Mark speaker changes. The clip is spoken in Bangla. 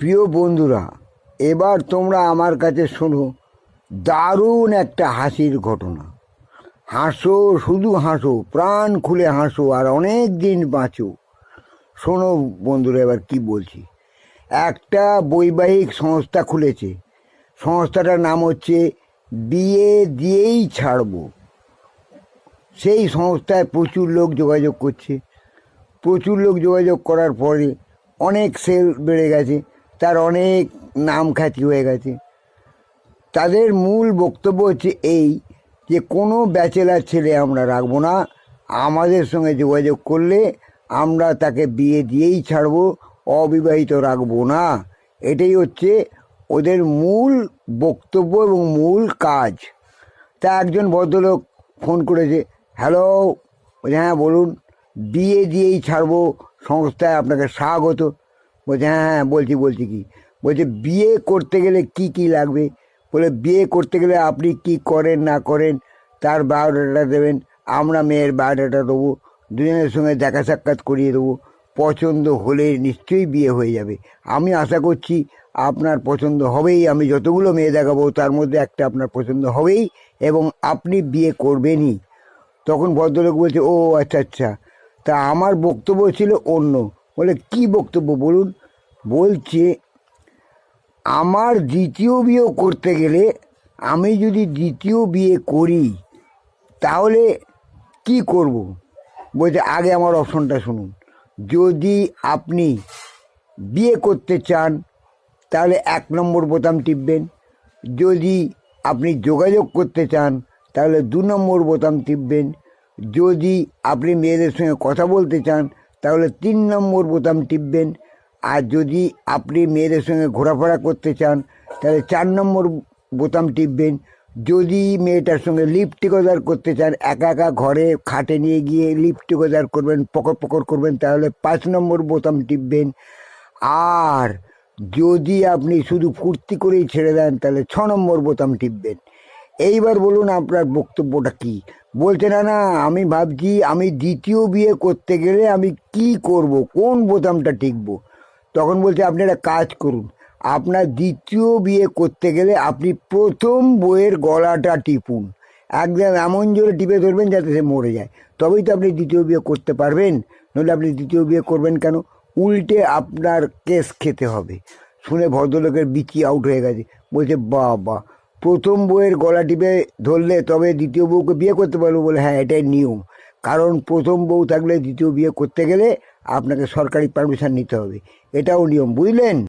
Speaker 1: প্রিয় বন্ধুরা, এবার তোমরা আমার কাছে শোনো দারুণ একটা হাসির ঘটনা। হাসো, শুধু হাসো, প্রাণ খুলে হাসো আর অনেক দিন বাঁচো। শোনো বন্ধুরা, এবার কি বলছি। একটা বৈবাহিক সংস্থা খুলেছে। সংস্থাটার নাম হচ্ছে বিয়ে দিয়েই ছাড়বো। সেই সংস্থায় প্রচুর লোক যোগাযোগ করছে। প্রচুর লোক যোগাযোগ করার পরে অনেক সেল বেড়ে গেছে, তার অনেক নাম খ্যাতি হয়ে গেছে। তাদের মূল বক্তব্য হচ্ছে এই যে কোনো ব্যাচেলার ছেলে আমরা রাখবো না, আমাদের সঙ্গে যোগাযোগ করলে আমরা তাকে বিয়ে দিয়েই ছাড়বো, অবিবাহিত রাখবো না। এটাই হচ্ছে ওদের মূল বক্তব্য এবং মূল কাজ। তা একজন ভদ্রলোক ফোন করেছে। হ্যালো, বলছে হ্যাঁ বলুন, বিয়ে দিয়েই ছাড়বো সংস্থায় আপনাকে স্বাগত। বলছে হ্যাঁ হ্যাঁ বলছি কি। বলছে বিয়ে করতে গেলে কি কি লাগবে। বলে বিয়ে করতে গেলে আপনি কি করেন না করেন তার বায়োডাটা দেবেন, আমরা মেয়ের বায়োডাটা দেবো, দুজনের সঙ্গে দেখা সাক্ষাৎ করিয়ে দেবো, পছন্দ হলে নিশ্চয়ই বিয়ে হয়ে যাবে। আমি আশা করছি আপনার পছন্দ হবেই। আমি যতগুলো মেয়ে দেখাবো তার মধ্যে একটা আপনার পছন্দ হবেই এবং আপনি বিয়ে করবেনই। তখন ভদ্রলোক বলছে ও আচ্ছা, তা আমার বক্তব্য ছিল অন্য। বলে কি বক্তব্য বলুন। বলছে আমার দ্বিতীয় বিয়ে করতে গেলে, আমি যদি দ্বিতীয় বিয়ে করি তাহলে কি করব। বলছে আগে আমার অপশনটা শুনুন। যদি আপনি বিয়ে করতে চান তাহলে 1 নম্বর বোতাম টিপবেন। যদি আপনি যোগাযোগ করতে চান তাহলে 2 নম্বর বোতাম টিপবেন। যদি আপনি মেয়েদের সঙ্গে কথা বলতে চান তাহলে 3 নম্বর বোতাম টিপবেন। আর যদি আপনি মেয়েদের সঙ্গে ঘোরাফেরা করতে চান তাহলে 4 নম্বর বোতাম টিপবেন। যদি মেয়েটার সঙ্গে লিভ টুগেদার করতে চান, একা একা ঘরে খাটে নিয়ে গিয়ে লিভ টুগেদার করবেন, পকর করবেন, তাহলে 5 নম্বর বোতাম টিপবেন। আর যদি আপনি শুধু ফুর্তি করেই ছেড়ে দেন তাহলে 6 নম্বর বোতাম টিপবেন। এইবার বলুন আপনার বক্তব্যটা কি। বলছে না আমি ভাবছি আমি দ্বিতীয় বিয়ে করতে গেলে আমি কি করব, কোন বোতামটা টিপব। তখন বলছে আপনি একটা কাজ করুন, আপনার দ্বিতীয় বিয়ে করতে গেলে আপনি প্রথম বইয়ের গলাটা টিপুন, একদম এমন জোরে টিপে ধরবেন যাতে সে মরে যায়, তবেই তো আপনি দ্বিতীয় বিয়ে করতে পারবেন। নইলে আপনি দ্বিতীয় বিয়ে করবেন কেন, উল্টে আপনার কেস খেতে হবে। শুনে ভদ্রলোকের বিচি আউট হয়ে গেছে। বলছে বাবা, প্রথম বইয়ের গলা টিপে ধরলে তবে দ্বিতীয় বউকে বিয়ে করতে পারবো। বলে হ্যাঁ, এটাই নিয়ম। কারণ প্রথম বউ থাকলে দ্বিতীয় বিয়ে করতে গেলে আপনাকে সরকারি পারমিশন নিতে হবে, এটাও নিয়ম, বুঝলেন।